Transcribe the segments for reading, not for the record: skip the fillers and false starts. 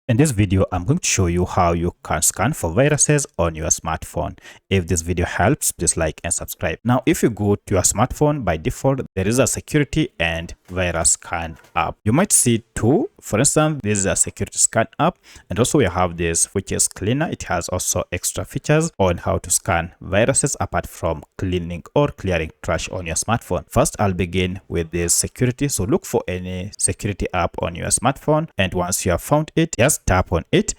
In this video, I'm going to show you how you can scan for viruses on your smartphone. If this video helps, please like and subscribe. Now, if you go to your smartphone, by default, there is a security and virus scan app. You might see two. For instance, this is a security scan app, and also we have this, which is cleaner. It has also extra features on how to scan viruses apart from cleaning or clearing trash on your smartphone. First, I'll begin with this security. So look for any security app on your smartphone, and once you have found it, just tap on it,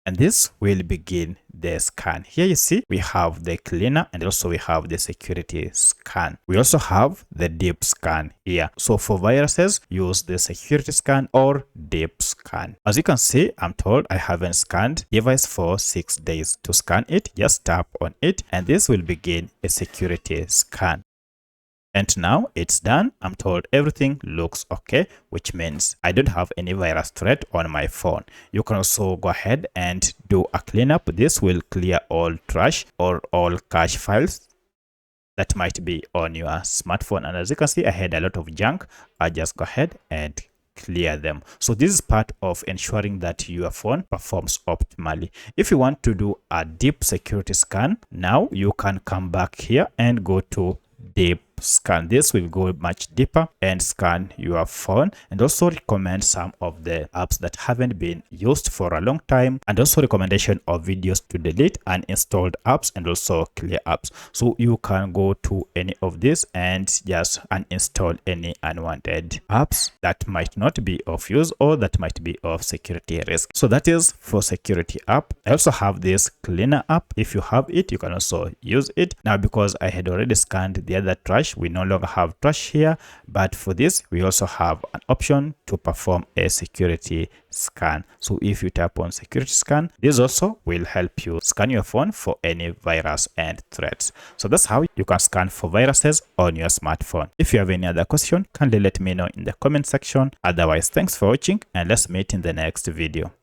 and this will begin the scan. Here you see we have the cleaner, and also we have the security scan. We also have the deep scan here. So for viruses, use the security scan or deep scan. As you can see, I'm told I haven't scanned device for 6 days. To scan it, just tap on it, and this will begin a security scan. And now it's done. I'm told everything looks okay, which means I don't have any virus threat on my phone. You can also go ahead and do a cleanup. This will clear all trash or all cache files that might be on your smartphone. And as you can see, I had a lot of junk. I just go ahead and clear them. So this is part of ensuring that your phone performs optimally. If you want to do a deep security scan, now you can come back here and go to deep scan. This will go much deeper and scan your phone, and also recommend some of the apps that haven't been used for a long time, and also recommendation of videos to delete uninstalled apps and also clear apps. So you can go to any of this and just uninstall any unwanted apps that might not be of use or that might be of security risk. So that is for security app. I also have this cleaner app. If you have it, you can also use it. Now, because I had already scanned the other trash, we no longer have trash here, but for this we also have an option to perform a security scan. So if you tap on security scan, this also will help you scan your phone for any virus and threats. So that's how you can scan for viruses on your smartphone. If you have any other question, kindly let me know in the comment section. Otherwise, thanks for watching, and let's meet in the next video.